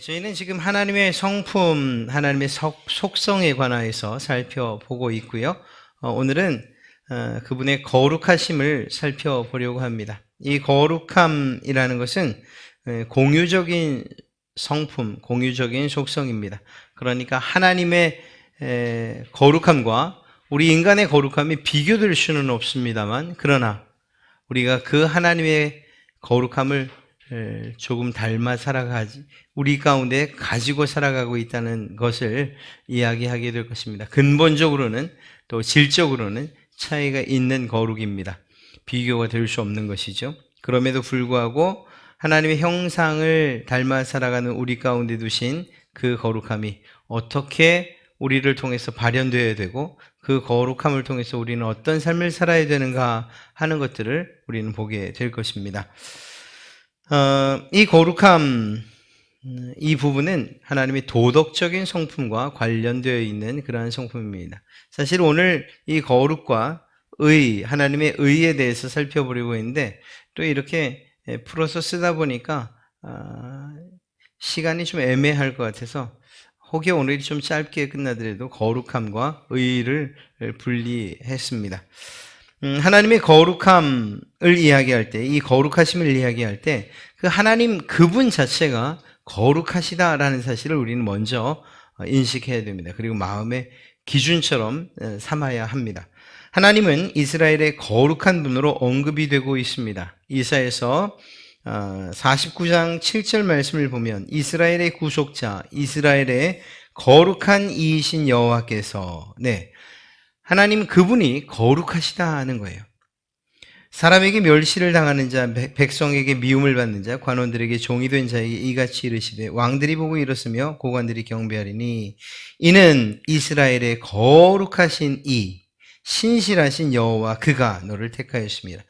저희는 지금 하나님의 성품, 하나님의 속성에 관하여서 살펴보고 있고요. 오늘은 그분의 거룩하심을 살펴보려고 합니다. 이 거룩함이라는 것은 공유적인 성품, 공유적인 속성입니다. 그러니까 하나님의 거룩함과 우리 인간의 거룩함이 비교될 수는 없습니다만, 그러나 우리가 그 하나님의 거룩함을 조금 닮아 살아가지, 우리 가운데 가지고 살아가고 있다는 것을 이야기하게 될 것입니다. 근본적으로는 또 질적으로는 차이가 있는 거룩입니다. 비교가 될 수 없는 것이죠. 그럼에도 불구하고 하나님의 형상을 닮아 살아가는 우리 가운데 두신 그 거룩함이 어떻게 우리를 통해서 발현되어야 되고 그 거룩함을 통해서 우리는 어떤 삶을 살아야 되는가 하는 것들을 우리는 보게 될 것입니다. 이 거룩함, 이 부분은 하나님의 도덕적인 성품과 관련되어 있는 그러한 성품입니다. 사실 오늘 이 거룩과 의, 하나님의 의에 대해서 살펴보려고 했는데 또 이렇게 풀어서 쓰다 보니까 시간이 좀 애매할 것 같아서 혹여 오늘이 좀 짧게 끝나더라도 거룩함과 의를 분리했습니다. 하나님의 거룩함을 이야기할 때, 이 거룩하심을 이야기할 때, 그 하나님 그분 자체가 거룩하시다라는 사실을 우리는 먼저 인식해야 됩니다. 그리고 마음의 기준처럼 삼아야 합니다. 하나님은 이스라엘의 거룩한 분으로 언급이 되고 있습니다. 이사야서 49장 7절 말씀을 보면 이스라엘의 구속자, 이스라엘의 거룩한 이이신 여호와께서, 하나님 그분이 거룩하시다는 거예요. 사람에게 멸시를 당하는 자, 백성에게 미움을 받는 자, 관원들에게 종이 된 자에게 이같이 이르시되 왕들이 보고 이렇으며 고관들이 경배하리니 이는 이스라엘의 거룩하신 이 신실하신 여호와 그가 너를 택하였습니다.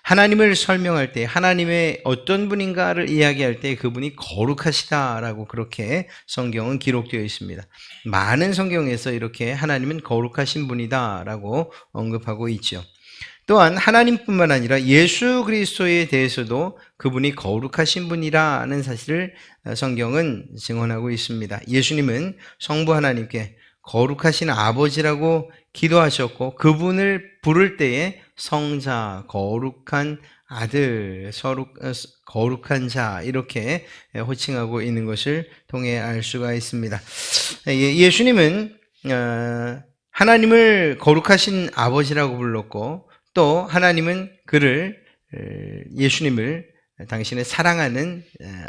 하나님을 설명할 때 하나님의 어떤 분인가를 이야기할 때 그분이 거룩하시다라고 그렇게 성경은 기록되어 있습니다. 많은 성경에서 이렇게 하나님은 거룩하신 분이다라고 언급하고 있죠. 또한 하나님뿐만 아니라 예수 그리스도에 대해서도 그분이 거룩하신 분이라는 사실을 성경은 증언하고 있습니다. 예수님은 성부 하나님께 거룩하신 아버지라고 기도하셨고 그분을 부를 때에 성자, 거룩한 아들, 거룩한 자 이렇게 호칭하고 있는 것을 통해 알 수가 있습니다. 예수님은 하나님을 거룩하신 아버지라고 불렀고 또 하나님은 예수님을 당신의 사랑하는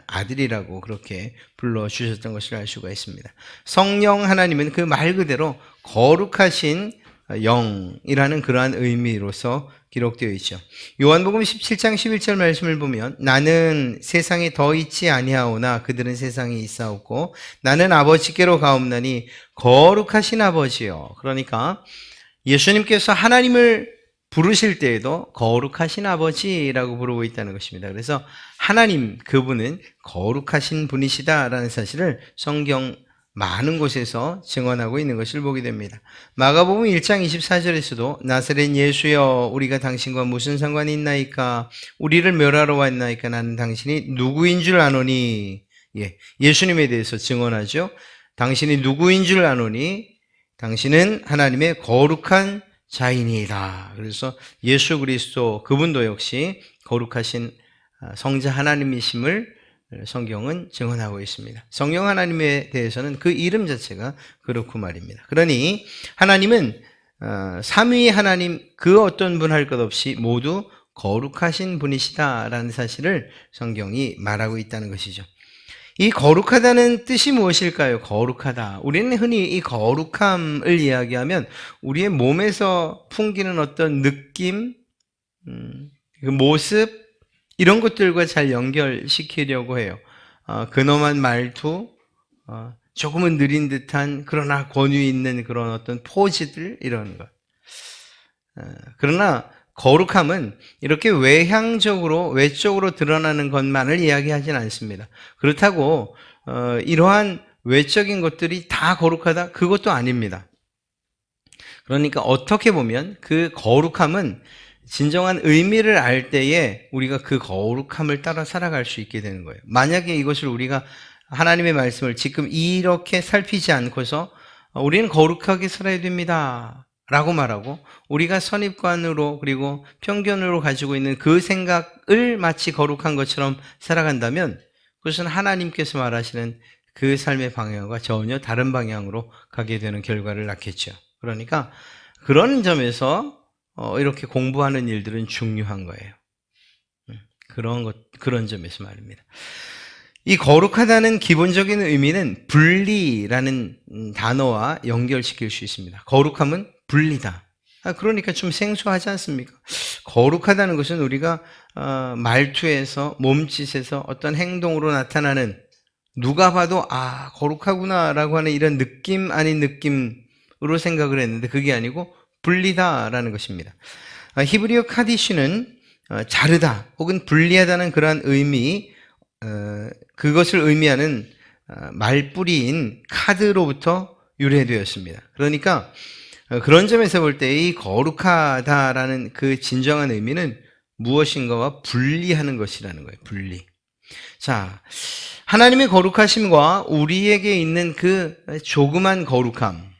아들이라고 그렇게 불러주셨던 것을 알 수가 있습니다. 성령 하나님은 그 말 그대로 거룩하신 영이라는 그러한 의미로서 기록되어 있죠. 요한복음 17장 11절 말씀을 보면 나는 세상에 더 있지 아니하오나 그들은 세상에 있사옵고 나는 아버지께로 가옵나니 거룩하신 아버지요. 그러니까 예수님께서 하나님을 부르실 때에도 거룩하신 아버지라고 부르고 있다는 것입니다. 그래서 하나님 그분은 거룩하신 분이시다라는 사실을 성경 많은 곳에서 증언하고 있는 것을 보게 됩니다. 마가복음 1장 24절에서도 나사렛 예수여 우리가 당신과 무슨 상관이 있나이까 우리를 멸하러 왔나이까 나는 당신이 누구인 줄 아노니 예수님에 대해서 증언하죠. 당신이 누구인 줄 아노니 당신은 하나님의 거룩한 자인이다. 그래서 예수 그리스도 그분도 역시 거룩하신 성자 하나님이심을 성경은 증언하고 있습니다. 성령 하나님에 대해서는 그 이름 자체가 그렇고 말입니다. 그러니 하나님은 삼위 하나님 그 어떤 분 할 것 없이 모두 거룩하신 분이시다라는 사실을 성경이 말하고 있다는 것이죠. 이 거룩하다는 뜻이 무엇일까요? 거룩하다. 우리는 흔히 이 거룩함을 이야기하면 우리의 몸에서 풍기는 어떤 느낌, 그 모습 이런 것들과 잘 연결시키려고 해요. 근엄한 말투, 조금은 느린 듯한 그러나 권위 있는 그런 어떤 포즈들 이런 것. 그러나 거룩함은 이렇게 외적으로 드러나는 것만을 이야기하진 않습니다. 그렇다고 이러한 외적인 것들이 다 거룩하다? 그것도 아닙니다. 그러니까 어떻게 보면 그 거룩함은 진정한 의미를 알 때에 우리가 그 거룩함을 따라 살아갈 수 있게 되는 거예요. 만약에 이것을 우리가 하나님의 말씀을 지금 이렇게 살피지 않고서 우리는 거룩하게 살아야 됩니다 라고 말하고, 우리가 선입관으로 그리고 편견으로 가지고 있는 그 생각을 마치 거룩한 것처럼 살아간다면 그것은 하나님께서 말하시는 그 삶의 방향과 전혀 다른 방향으로 가게 되는 결과를 낳겠죠. 그러니까 그런 점에서 이렇게 공부하는 일들은 중요한 거예요. 그런 점에서 말입니다. 이 거룩하다는 기본적인 의미는 분리라는 단어와 연결시킬 수 있습니다. 거룩함은 분리다. 그러니까 좀 생소하지 않습니까? 거룩하다는 것은 우리가 말투에서, 몸짓에서, 어떤 행동으로 나타나는, 누가 봐도 거룩하구나라고 하는 이런 느낌 아닌 느낌으로 생각을 했는데 그게 아니고 분리다라는 것입니다. 히브리어 카디시는 자르다 혹은 분리하다는 그러한 의미, 그것을 의미하는 말뿌리인 카드로부터 유래되었습니다. 그러니까 그런 점에서 볼 때 이 거룩하다라는 그 진정한 의미는 무엇인가와 분리하는 것이라는 거예요. 분리. 자, 하나님의 거룩하심과 우리에게 있는 그 조그만 거룩함,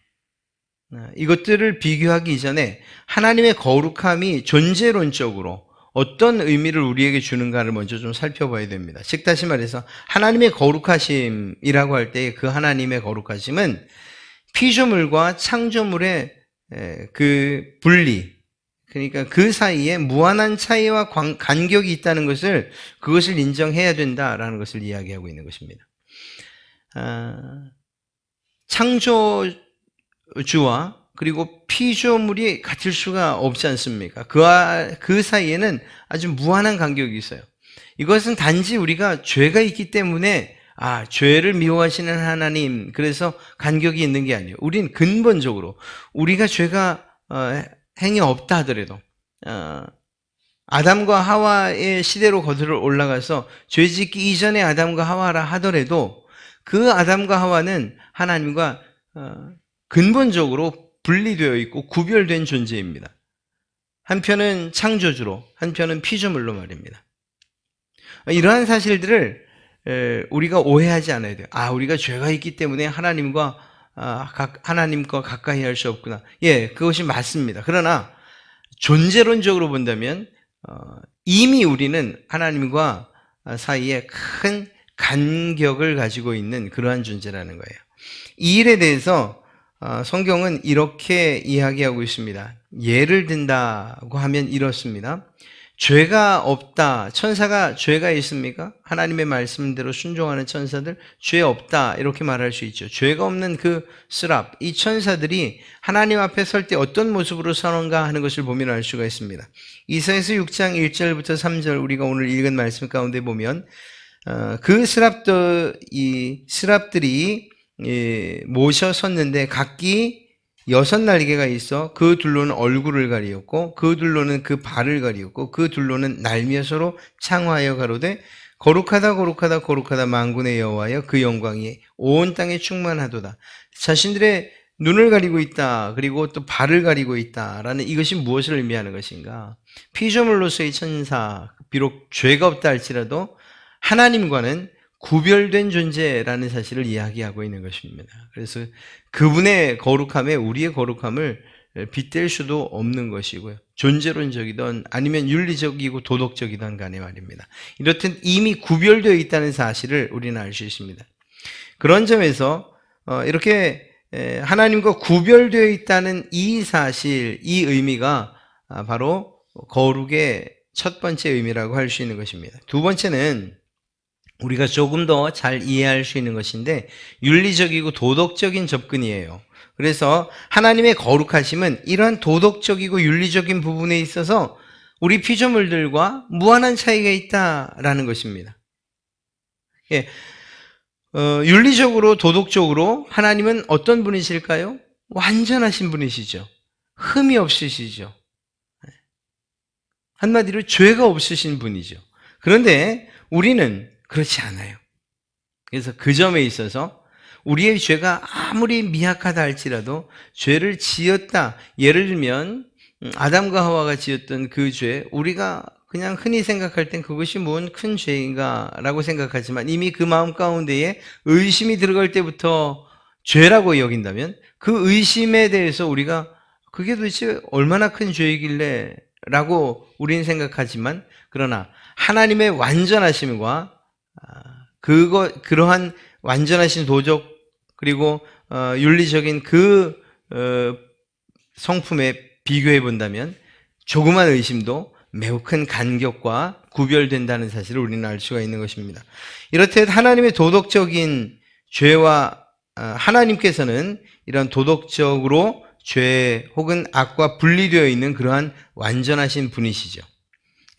이것들을 비교하기 이전에 하나님의 거룩함이 존재론적으로 어떤 의미를 우리에게 주는가를 먼저 좀 살펴봐야 됩니다. 즉 다시 말해서 하나님의 거룩하심이라고 할 때 그 하나님의 거룩하심은 피조물과 창조물의 그 분리, 그러니까 그 사이에 무한한 차이와 간격이 있다는 것을, 그것을 인정해야 된다라는 것을 이야기하고 있는 것입니다. 창조주와 그리고 피조물이 같을 수가 없지 않습니까? 그 사이에는 아주 무한한 간격이 있어요. 이것은 단지 우리가 죄가 있기 때문에 죄를 미워하시는 하나님, 그래서 간격이 있는 게 아니에요. 우린 근본적으로 우리가 죄가 행위 없다 하더라도 아담과 하와의 시대로 거슬러 올라가서 죄 짓기 이전의 아담과 하와라 하더라도 그 아담과 하와는 하나님과 근본적으로 분리되어 있고 구별된 존재입니다. 한편은 창조주로, 한편은 피조물로 말입니다. 이러한 사실들을 우리가 오해하지 않아야 돼요. 우리가 죄가 있기 때문에 하나님과 가까이 할 수 없구나. 그것이 맞습니다. 그러나 존재론적으로 본다면 이미 우리는 하나님과 사이에 큰 간격을 가지고 있는 그러한 존재라는 거예요. 이 일에 대해서 성경은 이렇게 이야기하고 있습니다. 예를 든다고 하면 이렇습니다. 죄가 없다. 천사가 죄가 있습니까? 하나님의 말씀대로 순종하는 천사들 죄 없다 이렇게 말할 수 있죠. 죄가 없는 그 스랍, 이 천사들이 하나님 앞에 설 때 어떤 모습으로 서는가 하는 것을 보면 알 수가 있습니다. 이사야서 6장 1절부터 3절 우리가 오늘 읽은 말씀 가운데 보면 그 스랍들이 모셔 섰는데 각기 6날개가 있어 그 둘로는 얼굴을 가리었고 그 둘로는 그 발을 가리었고 그 둘로는 날며서로 창화하여 가로되 거룩하다 거룩하다 거룩하다 만군의 여호와여 그 영광이 온 땅에 충만하도다. 자신들의 눈을 가리고 있다. 그리고 또 발을 가리고 있다라는 이것이 무엇을 의미하는 것인가? 피조물로서의 천사, 비록 죄가 없다 할지라도 하나님과는 구별된 존재라는 사실을 이야기하고 있는 것입니다. 그래서 그분의 거룩함에 우리의 거룩함을 빗댈 수도 없는 것이고요. 존재론적이든 아니면 윤리적이고 도덕적이든 간에 말입니다. 이렇듯 이미 구별되어 있다는 사실을 우리는 알 수 있습니다. 그런 점에서 이렇게 하나님과 구별되어 있다는 이 사실, 이 의미가 바로 거룩의 첫 번째 의미라고 할 수 있는 것입니다. 두 번째는 우리가 조금 더 잘 이해할 수 있는 것인데 윤리적이고 도덕적인 접근이에요. 그래서 하나님의 거룩하심은 이러한 도덕적이고 윤리적인 부분에 있어서 우리 피조물들과 무한한 차이가 있다라는 것입니다. 윤리적으로 도덕적으로 하나님은 어떤 분이실까요? 완전하신 분이시죠. 흠이 없으시죠. 한마디로 죄가 없으신 분이죠. 그런데 우리는 그렇지 않아요. 그래서 그 점에 있어서 우리의 죄가 아무리 미약하다 할지라도 죄를 지었다. 예를 들면 아담과 하와가 지었던 그 죄, 우리가 그냥 흔히 생각할 땐 그것이 뭔 큰 죄인가라고 생각하지만 이미 그 마음 가운데에 의심이 들어갈 때부터 죄라고 여긴다면 그 의심에 대해서 우리가 그게 도대체 얼마나 큰 죄이길래 라고 우리는 생각하지만 그러나 하나님의 완전하심과 그러한 완전하신 도적 그리고 윤리적인 그 성품에 비교해 본다면 조그만 의심도 매우 큰 간격과 구별된다는 사실을 우리는 알 수가 있는 것입니다. 이렇듯 하나님의 도덕적인 죄와 하나님께서는 이런 도덕적으로 죄 혹은 악과 분리되어 있는 그러한 완전하신 분이시죠.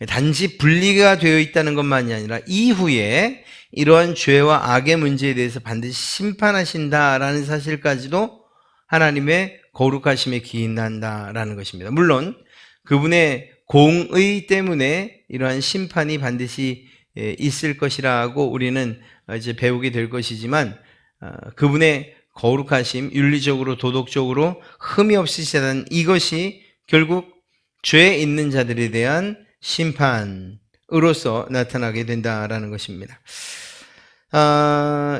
단지 분리가 되어 있다는 것만이 아니라 이후에 이러한 죄와 악의 문제에 대해서 반드시 심판하신다라는 사실까지도 하나님의 거룩하심에 기인한다라는 것입니다. 물론 그분의 공의 때문에 이러한 심판이 반드시 있을 것이라고 우리는 이제 배우게 될 것이지만 그분의 거룩하심, 윤리적으로 도덕적으로 흠이 없으시다는 이것이 결국 죄에 있는 자들에 대한 심판으로서 나타나게 된다라는 것입니다.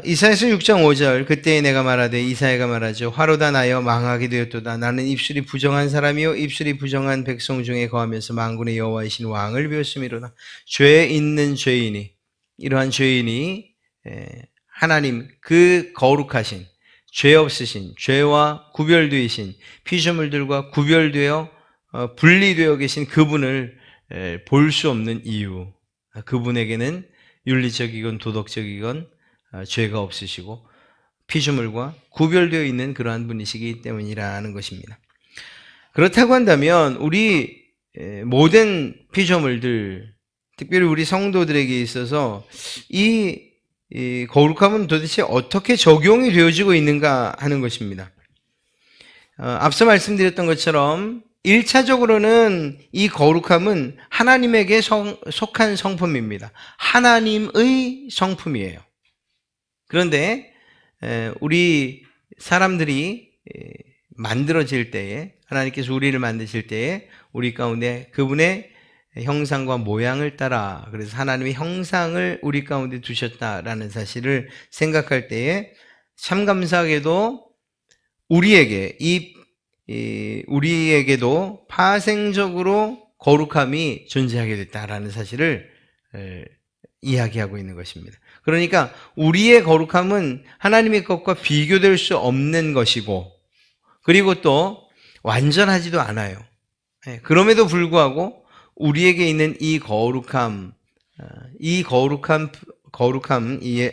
이사야서 6장 5절 그때 내가 말하되 이사야가 말하죠. 화로다 나여 망하게 되었도다. 나는 입술이 부정한 사람이요 입술이 부정한 백성 중에 거하면서 만군의 여호와이신 왕을 배웠음이로다. 죄에 있는 죄인이 이러한 죄인이 하나님 그 거룩하신 죄 없으신 죄와 구별되신 피조물들과 구별되어 분리되어 계신 그분을 볼 수 없는 이유 그분에게는 윤리적이건 도덕적이건 죄가 없으시고 피조물과 구별되어 있는 그러한 분이시기 때문이라는 것입니다. 그렇다고 한다면 우리 모든 피조물들 특별히 우리 성도들에게 있어서 이 거룩함은 도대체 어떻게 적용이 되어지고 있는가 하는 것입니다. 앞서 말씀드렸던 것처럼 1차적으로는 이 거룩함은 하나님에게 속한 성품입니다. 하나님의 성품이에요. 그런데 우리 사람들이 만들어질 때에 하나님께서 우리를 만드실 때에 우리 가운데 그분의 형상과 모양을 따라 그래서 하나님의 형상을 우리 가운데 두셨다라는 사실을 생각할 때에 참 감사하게도 우리에게도 파생적으로 거룩함이 존재하게 됐다라는 사실을 이야기하고 있는 것입니다. 그러니까 우리의 거룩함은 하나님의 것과 비교될 수 없는 것이고 그리고 또 완전하지도 않아요. 그럼에도 불구하고 우리에게 있는 이 거룩함, 이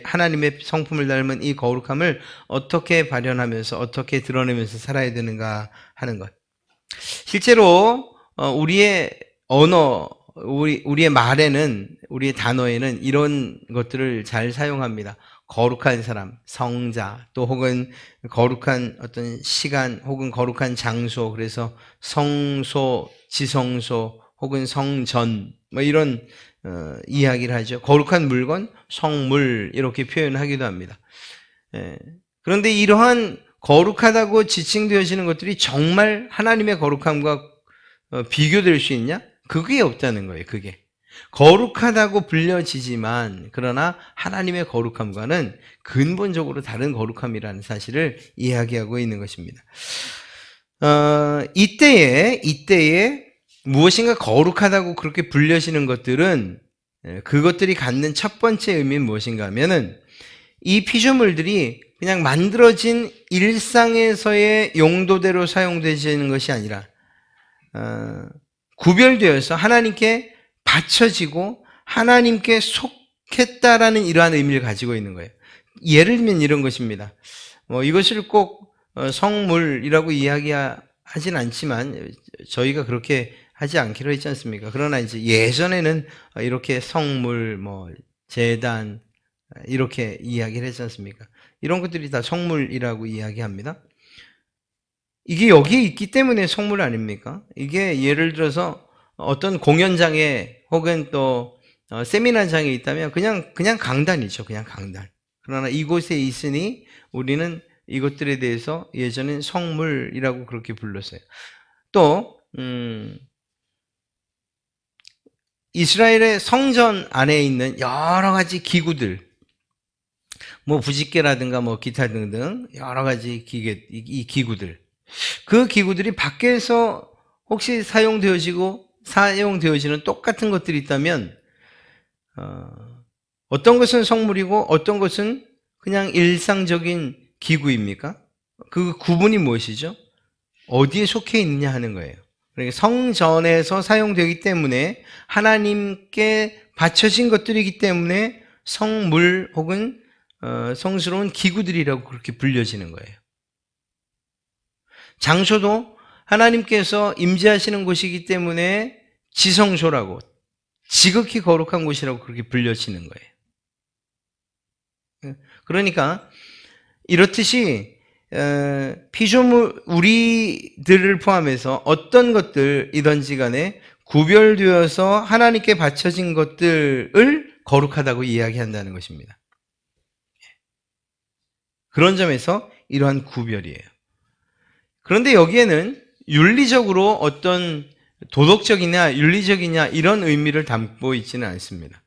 하나님의 성품을 닮은 이 거룩함을 어떻게 발현하면서 어떻게 드러내면서 살아야 되는가 하는 것. 실제로 우리의 언어, 우리의 말에는 우리의 단어에는 이런 것들을 잘 사용합니다. 거룩한 사람, 성자, 또 혹은 거룩한 어떤 시간, 혹은 거룩한 장소, 그래서 성소, 지성소, 혹은 성전, 뭐 이런 이야기를 하죠. 거룩한 물건, 성물 이렇게 표현하기도 합니다. 그런데 이러한 거룩하다고 지칭되어지는 것들이 정말 하나님의 거룩함과 비교될 수 있냐? 그게 없다는 거예요. 그게 거룩하다고 불려지지만 그러나 하나님의 거룩함과는 근본적으로 다른 거룩함이라는 사실을 이야기하고 있는 것입니다. 이때에 무엇인가 거룩하다고 그렇게 불려지는 것들은 그것들이 갖는 첫 번째 의미는 무엇인가 하면은 이 피조물들이 그냥 만들어진 일상에서의 용도대로 사용되지는 것이 아니라 구별되어서 하나님께 바쳐지고 하나님께 속했다라는 이러한 의미를 가지고 있는 거예요. 예를 들면 이런 것입니다. 이것을 꼭 성물이라고 이야기하진 않지만 저희가 그렇게 하지 않기로 했지 않습니까? 그러나 이제 예전에는 이렇게 성물, 제단 이렇게 이야기를 했지 않습니까? 이런 것들이 다 성물이라고 이야기합니다. 이게 여기에 있기 때문에 성물 아닙니까? 이게 예를 들어서 어떤 공연장에 혹은 또 세미나장에 있다면 그냥 강단이죠. 그냥 강단. 그러나 이곳에 있으니 우리는 이것들에 대해서 예전엔 성물이라고 그렇게 불렀어요. 또 이스라엘의 성전 안에 있는 여러 가지 기구들, 뭐 부집개라든가 뭐 기타 등등 여러 가지 이 기구들, 그 기구들이 밖에서 혹시 사용되어지는 똑같은 것들이 있다면 어떤 것은 성물이고 어떤 것은 그냥 일상적인 기구입니까? 그 구분이 무엇이죠? 어디에 속해 있느냐 하는 거예요. 그러니까 성전에서 사용되기 때문에 하나님께 바쳐진 것들이기 때문에 성물 혹은 성스러운 기구들이라고 그렇게 불려지는 거예요. 장소도 하나님께서 임재하시는 곳이기 때문에 지성소라고, 지극히 거룩한 곳이라고 그렇게 불려지는 거예요. 그러니까 이렇듯이 피조물, 우리들을 포함해서 어떤 것들이든지 간에 구별되어서 하나님께 바쳐진 것들을 거룩하다고 이야기한다는 것입니다. 그런 점에서 이러한 구별이에요. 그런데 여기에는 윤리적으로 어떤 도덕적이냐 윤리적이냐 이런 의미를 담고 있지는 않습니다.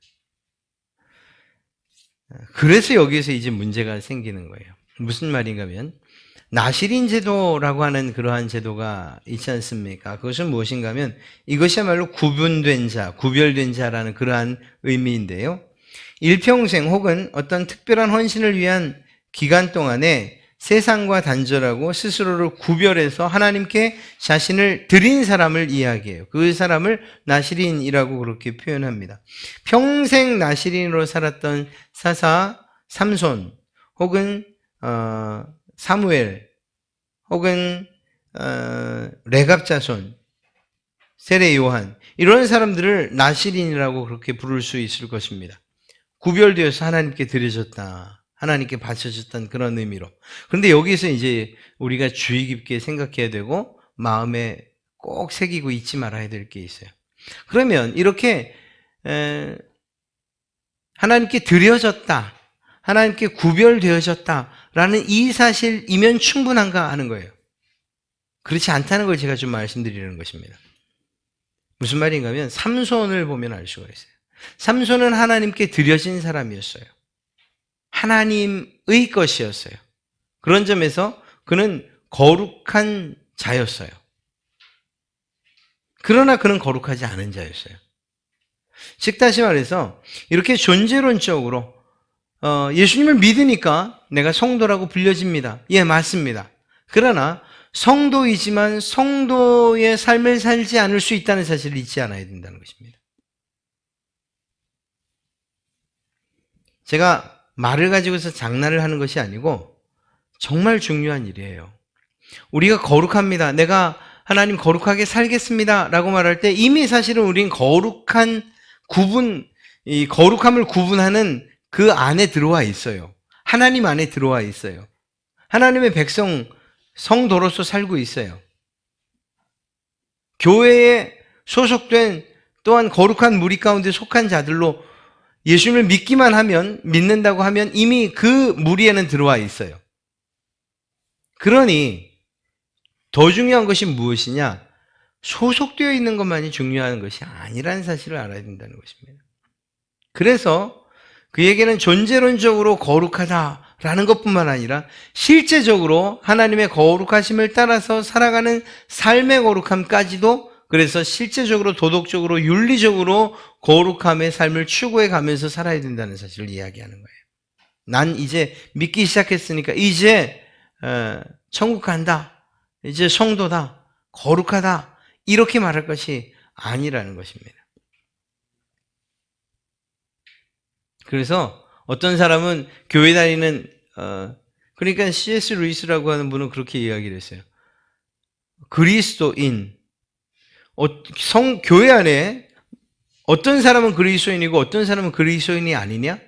그래서 여기에서 이제 문제가 생기는 거예요. 무슨 말인가 하면 나시린 제도라고 하는 그러한 제도가 있지 않습니까? 그것은 무엇인가 하면 이것이야말로 구분된 자, 구별된 자라는 그러한 의미인데요. 일평생 혹은 어떤 특별한 헌신을 위한 기간 동안에 세상과 단절하고 스스로를 구별해서 하나님께 자신을 드린 사람을 이야기해요. 그 사람을 나시린이라고 그렇게 표현합니다. 평생 나시린으로 살았던 사사 삼손 혹은 사무엘 혹은 레갑 자손, 세례 요한, 이런 사람들을 나시린이라고 그렇게 부를 수 있을 것입니다. 구별되어서 하나님께 드려졌다, 하나님께 바쳐졌던 그런 의미로. 그런데 여기서 이제 우리가 주의 깊게 생각해야 되고 마음에 꼭 새기고 잊지 말아야 될 게 있어요. 그러면 이렇게 하나님께 드려졌다, 하나님께 구별되어졌다라는 이 사실이면 충분한가 하는 거예요. 그렇지 않다는 걸 제가 좀 말씀드리는 것입니다. 무슨 말인가 하면 삼손을 보면 알 수가 있어요. 삼손은 하나님께 드려진 사람이었어요. 하나님의 것이었어요. 그런 점에서 그는 거룩한 자였어요. 그러나 그는 거룩하지 않은 자였어요. 즉 다시 말해서 이렇게 존재론적으로 예수님을 믿으니까 내가 성도라고 불려집니다. 예, 맞습니다. 그러나 성도이지만 성도의 삶을 살지 않을 수 있다는 사실을 잊지 않아야 된다는 것입니다. 제가 말을 가지고서 장난을 하는 것이 아니고 정말 중요한 일이에요. 우리가 거룩합니다, 내가 하나님 거룩하게 살겠습니다 라고 말할 때 이미 사실은 우린 거룩한 이 거룩함을 구분하는 그 안에 들어와 있어요. 하나님 안에 들어와 있어요. 하나님의 백성, 성도로서 살고 있어요. 교회에 소속된 또한 거룩한 무리 가운데 속한 자들로 예수님을 믿기만 하면, 믿는다고 하면 이미 그 무리에는 들어와 있어요. 그러니 더 중요한 것이 무엇이냐? 소속되어 있는 것만이 중요한 것이 아니라는 사실을 알아야 된다는 것입니다. 그래서 그에게는 존재론적으로 거룩하다라는 것뿐만 아니라 실제적으로 하나님의 거룩하심을 따라서 살아가는 삶의 거룩함까지도, 그래서 실제적으로 도덕적으로 윤리적으로 거룩함의 삶을 추구해 가면서 살아야 된다는 사실을 이야기하는 거예요. 난 이제 믿기 시작했으니까 이제 천국 간다, 이제 성도다, 거룩하다, 이렇게 말할 것이 아니라는 것입니다. 그래서 어떤 사람은 교회 다니는 그러니까 C.S. 루이스라고 하는 분은 그렇게 이야기를 했어요. 그리스도인, 교회 안에 어떤 사람은 그리스도인이고 어떤 사람은 그리스도인이 아니냐?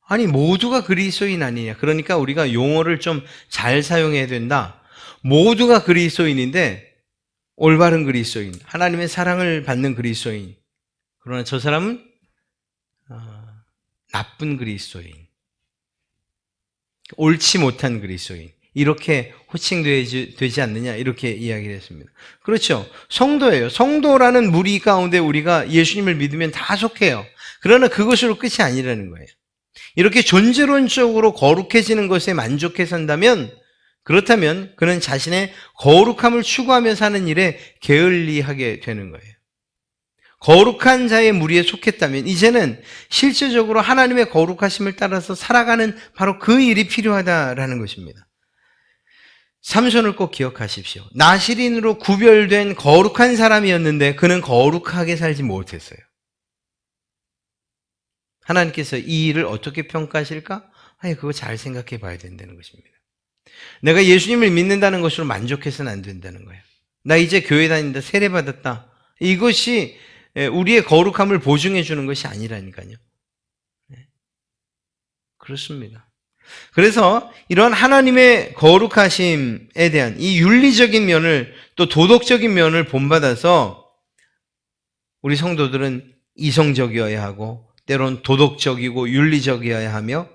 아니, 모두가 그리스도인 아니냐? 그러니까 우리가 용어를 좀 잘 사용해야 된다. 모두가 그리스도인인데 올바른 그리스도인, 하나님의 사랑을 받는 그리스도인, 그러나 저 사람은 나쁜 그리스도인, 옳지 못한 그리스도인, 이렇게 호칭되지 않느냐 이렇게 이야기를 했습니다. 그렇죠. 성도예요. 성도라는 무리 가운데 우리가 예수님을 믿으면 다 속해요. 그러나 그것으로 끝이 아니라는 거예요. 이렇게 존재론적으로 거룩해지는 것에 만족해 산다면, 그렇다면 그는 자신의 거룩함을 추구하며 사는 일에 게을리하게 되는 거예요. 거룩한 자의 무리에 속했다면 이제는 실질적으로 하나님의 거룩하심을 따라서 살아가는 바로 그 일이 필요하다라는 것입니다. 삼손을 꼭 기억하십시오. 나실인으로 구별된 거룩한 사람이었는데 그는 거룩하게 살지 못했어요. 하나님께서 이 일을 어떻게 평가하실까? 아니, 그거 잘 생각해 봐야 된다는 것입니다. 내가 예수님을 믿는다는 것으로 만족해서는 안 된다는 거예요. 나 이제 교회 다닌다, 세례 받았다. 이것이 우리의 거룩함을 보증해 주는 것이 아니라니까요. 그렇습니다. 그래서 이런 하나님의 거룩하심에 대한 이 윤리적인 면을, 또 도덕적인 면을 본받아서 우리 성도들은 이성적이어야 하고 때론 도덕적이고 윤리적이어야 하며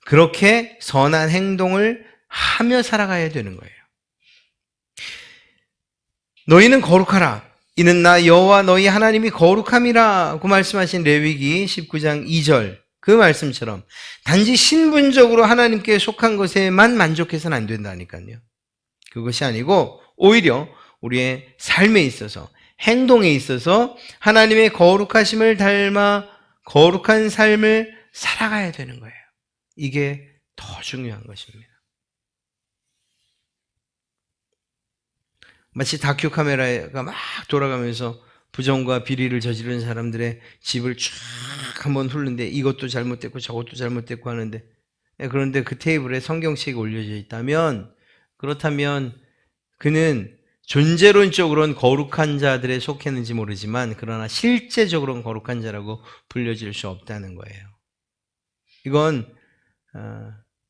그렇게 선한 행동을 하며 살아가야 되는 거예요. 너희는 거룩하라. 이는 나 여호와 너희 하나님이 거룩함이라고 말씀하신 레위기 19장 2절 그 말씀처럼 단지 신분적으로 하나님께 속한 것에만 만족해서는 안 된다니까요. 그것이 아니고 오히려 우리의 삶에 있어서, 행동에 있어서 하나님의 거룩하심을 닮아 거룩한 삶을 살아가야 되는 거예요. 이게 더 중요한 것입니다. 마치 다큐 카메라가 막 돌아가면서 부정과 비리를 저지른 사람들의 집을 쫙 한번 훑는데 이것도 잘못됐고 저것도 잘못됐고 하는데, 그런데 그 테이블에 성경책이 올려져 있다면, 그렇다면 그는 존재론적으로는 거룩한 자들에 속했는지 모르지만 그러나 실제적으로는 거룩한 자라고 불려질 수 없다는 거예요. 이건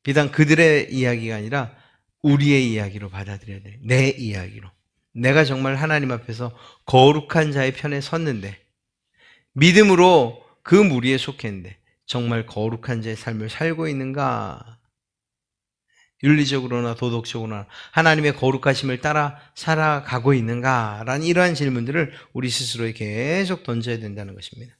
비단 그들의 이야기가 아니라 우리의 이야기로 받아들여야 돼요. 내 이야기로. 내가 정말 하나님 앞에서 거룩한 자의 편에 섰는데, 믿음으로 그 무리에 속했는데 정말 거룩한 자의 삶을 살고 있는가? 윤리적으로나 도덕적으로나 하나님의 거룩하심을 따라 살아가고 있는가? 라는 이러한 질문들을 우리 스스로에 계속 던져야 된다는 것입니다.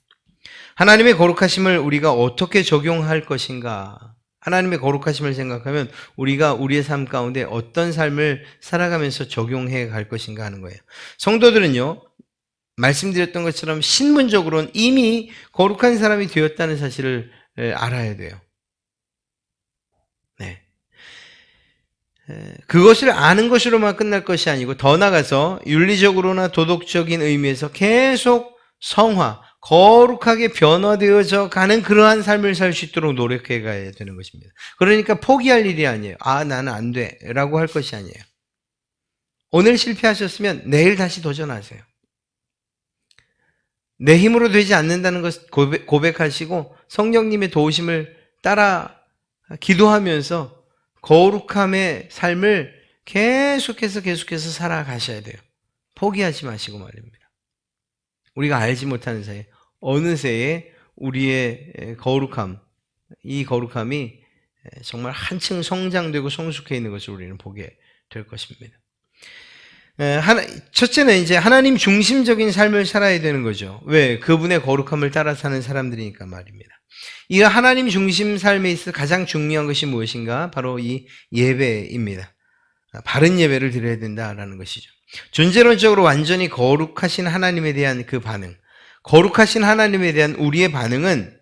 하나님의 거룩하심을 우리가 어떻게 적용할 것인가? 하나님의 거룩하심을 생각하면 우리가 우리의 삶 가운데 어떤 삶을 살아가면서 적용해 갈 것인가 하는 거예요. 성도들은요, 말씀드렸던 것처럼 신분적으로는 이미 거룩한 사람이 되었다는 사실을 알아야 돼요. 네. 그것을 아는 것으로만 끝날 것이 아니고 더 나아가서 윤리적으로나 도덕적인 의미에서 계속 성화, 거룩하게 변화되어져 가는 그러한 삶을 살 수 있도록 노력해 가야 되는 것입니다. 그러니까 포기할 일이 아니에요. 아, 나는 안 돼 라고 할 것이 아니에요. 오늘 실패하셨으면 내일 다시 도전하세요. 내 힘으로 되지 않는다는 것을 고백하시고 성령님의 도우심을 따라 기도하면서 거룩함의 삶을 계속해서 살아가셔야 돼요. 포기하지 마시고 말입니다. 우리가 알지 못하는 사이에 어느새에 우리의 거룩함, 이 거룩함이 정말 한층 성장되고 성숙해 있는 것을 우리는 보게 될 것입니다. 첫째는 이제 하나님 중심적인 삶을 살아야 되는 거죠. 왜? 그분의 거룩함을 따라 사는 사람들이니까 말입니다. 이 하나님 중심 삶에 있어 가장 중요한 것이 무엇인가? 바로 이 예배입니다. 바른 예배를 드려야 된다라는 것이죠. 존재론적으로 완전히 거룩하신 하나님에 대한 그 반응, 거룩하신 하나님에 대한 우리의 반응은,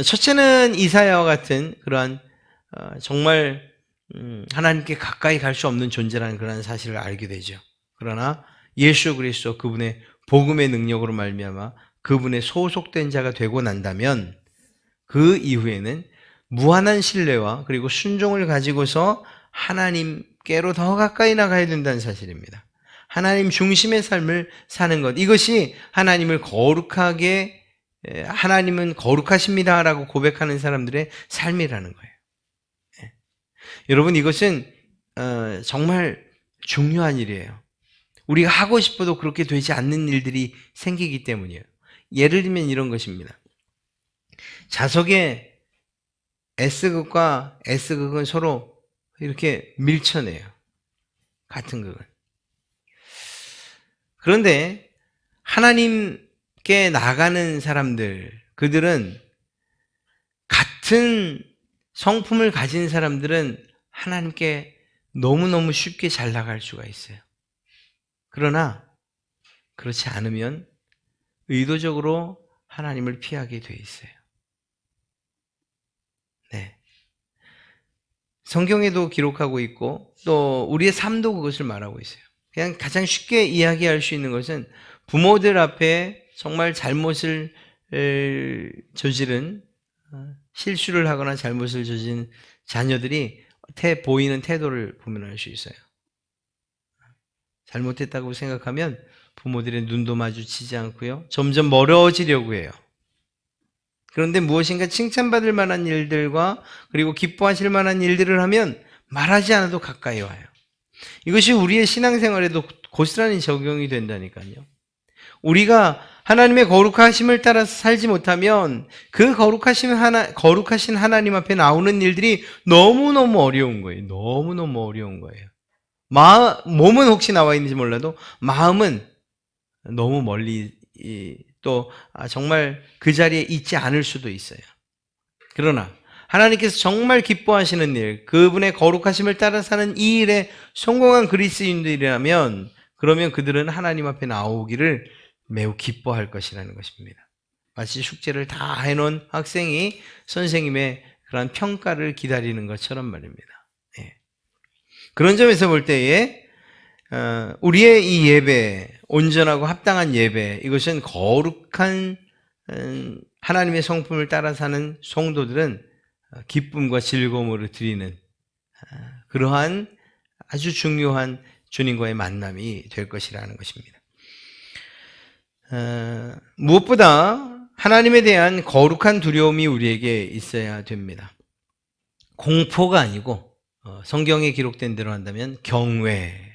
첫째는 이사야와 같은 그러한 정말 하나님께 가까이 갈 수 없는 존재라는 그런 사실을 알게 되죠. 그러나 예수 그리스도 그분의 복음의 능력으로 말미암아 그분의 소속된 자가 되고 난다면 그 이후에는 무한한 신뢰와 그리고 순종을 가지고서 하나님께로 더 가까이 나가야 된다는 사실입니다. 하나님 중심의 삶을 사는 것, 이것이 하나님을 거룩하게, 하나님은 거룩하십니다라고 고백하는 사람들의 삶이라는 거예요. 여러분, 이것은 정말 중요한 일이에요. 우리가 하고 싶어도 그렇게 되지 않는 일들이 생기기 때문이에요. 예를 들면 이런 것입니다. 자석에 S극과 S극은 서로 이렇게 밀쳐내요. 같은 그건. 그런데 하나님께 나가는 사람들, 그들은 같은 성품을 가진 사람들은 하나님께 너무너무 쉽게 잘 나갈 수가 있어요. 그러나 그렇지 않으면 의도적으로 하나님을 피하게 돼 있어요. 네. 성경에도 기록하고 있고 또 우리의 삶도 그것을 말하고 있어요. 그냥 가장 쉽게 이야기할 수 있는 것은 부모들 앞에 정말 잘못을 저지른 실수를 하거나 잘못을 저지른 자녀들이 보이는 태도를 보면 알 수 있어요. 잘못했다고 생각하면 부모들의 눈도 마주치지 않고요. 점점 멀어지려고 해요. 그런데 무엇인가 칭찬받을 만한 일들과 그리고 기뻐하실 만한 일들을 하면 말하지 않아도 가까이 와요. 이것이 우리의 신앙생활에도 고스란히 적용이 된다니까요. 우리가 하나님의 거룩하심을 따라서 살지 못하면 그 거룩하신 하나님 앞에 나오는 일들이 너무너무 어려운 거예요. 너무너무 어려운 거예요. 몸은 혹시 나와 있는지 몰라도 마음은 너무 멀리 또 정말 그 자리에 있지 않을 수도 있어요. 그러나 하나님께서 정말 기뻐하시는 일, 그분의 거룩하심을 따라 사는 이 일에 성공한 그리스도인들이라면 그러면 그들은 하나님 앞에 나오기를 매우 기뻐할 것이라는 것입니다. 마치 숙제를 다 해놓은 학생이 선생님의 그런 평가를 기다리는 것처럼 말입니다. 예. 그런 점에서 볼 때에 우리의 이 예배, 온전하고 합당한 예배, 이것은 거룩한 하나님의 성품을 따라 사는 성도들은 기쁨과 즐거움으로 드리는 그러한 아주 중요한 주님과의 만남이 될 것이라는 것입니다. 무엇보다 하나님에 대한 거룩한 두려움이 우리에게 있어야 됩니다. 공포가 아니고 성경에 기록된 대로 한다면 경외,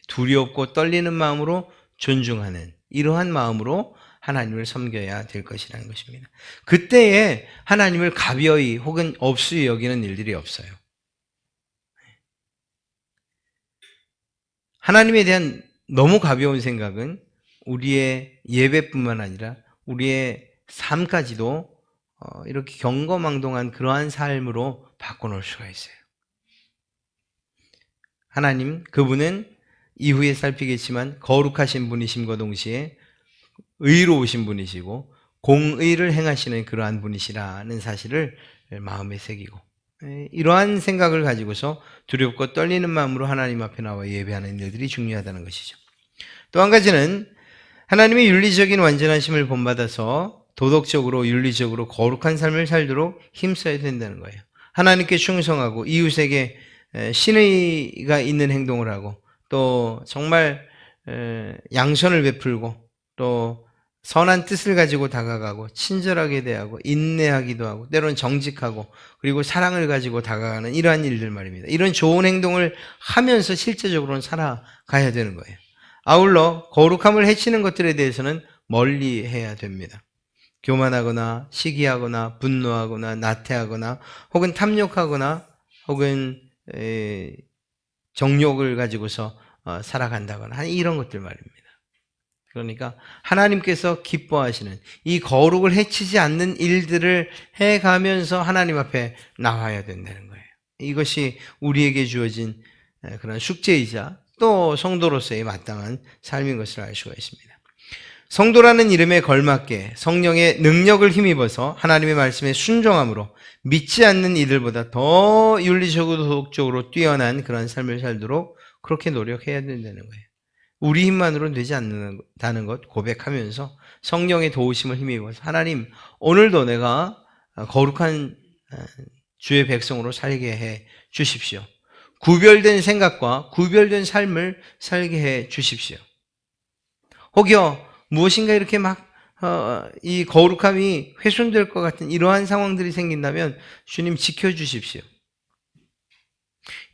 두렵고 떨리는 마음으로 존중하는 이러한 마음으로 하나님을 섬겨야 될 것이라는 것입니다. 그때에 하나님을 가벼이 혹은 없이 여기는 일들이 없어요. 하나님에 대한 너무 가벼운 생각은 우리의 예배뿐만 아니라 우리의 삶까지도 이렇게 경거망동한 그러한 삶으로 바꿔놓을 수가 있어요. 하나님, 그분은 이후에 살피겠지만 거룩하신 분이심과 동시에 의로우신 분이시고 공의를 행하시는 그러한 분이시라는 사실을 마음에 새기고 이러한 생각을 가지고서 두렵고 떨리는 마음으로 하나님 앞에 나와 예배하는 일들이 중요하다는 것이죠. 또 한 가지는 하나님의 윤리적인 완전하심을 본받아서 도덕적으로 윤리적으로 거룩한 삶을 살도록 힘써야 된다는 거예요. 하나님께 충성하고 이웃에게 신의가 있는 행동을 하고 또 정말 양선을 베풀고 또 선한 뜻을 가지고 다가가고 친절하게 대하고 인내하기도 하고 때로는 정직하고 그리고 사랑을 가지고 다가가는 이러한 일들 말입니다. 이런 좋은 행동을 하면서 실제적으로는 살아가야 되는 거예요. 아울러 거룩함을 해치는 것들에 대해서는 멀리 해야 됩니다. 교만하거나 시기하거나 분노하거나 나태하거나 혹은 탐욕하거나 혹은 정욕을 가지고서 살아간다거나 이런 것들 말입니다. 그러니까 하나님께서 기뻐하시는 이 거룩을 해치지 않는 일들을 해가면서 하나님 앞에 나와야 된다는 거예요. 이것이 우리에게 주어진 그런 숙제이자 또 성도로서의 마땅한 삶인 것을 알 수가 있습니다. 성도라는 이름에 걸맞게 성령의 능력을 힘입어서 하나님의 말씀에 순종함으로 믿지 않는 이들보다 더 윤리적으로 도덕적으로 뛰어난 그런 삶을 살도록 그렇게 노력해야 된다는 거예요. 우리 힘만으로는 되지 않는다는 것 고백하면서 성령의 도우심을 힘입어서 하나님 오늘도 내가 거룩한 주의 백성으로 살게 해 주십시오. 구별된 생각과 구별된 삶을 살게 해 주십시오. 혹여 무엇인가 이렇게 이 거룩함이 훼손될 것 같은 이러한 상황들이 생긴다면 주님 지켜주십시오.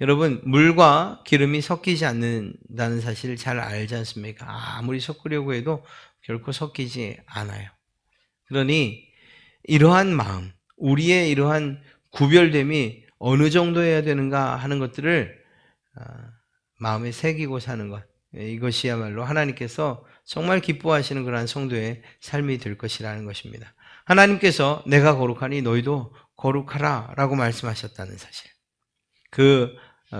여러분, 물과 기름이 섞이지 않는다는 사실을 잘 알지 않습니까? 아무리 섞으려고 해도 결코 섞이지 않아요. 그러니 이러한 마음, 우리의 이러한 구별됨이 어느 정도 해야 되는가 하는 것들을 마음에 새기고 사는 것, 이것이야말로 하나님께서 정말 기뻐하시는 그러한 성도의 삶이 될 것이라는 것입니다. 하나님께서 내가 거룩하니 너희도 거룩하라 라고 말씀하셨다는 사실. 그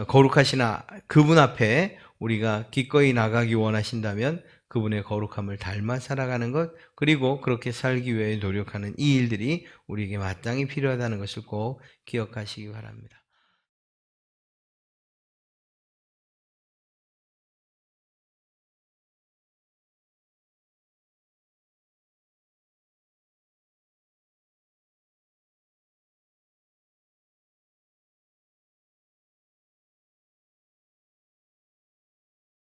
거룩하신 그분 앞에 우리가 기꺼이 나가기 원하신다면 그분의 거룩함을 닮아 살아가는 것, 그리고 그렇게 살기 위해 노력하는 이 일들이 우리에게 마땅히 필요하다는 것을 꼭 기억하시기 바랍니다.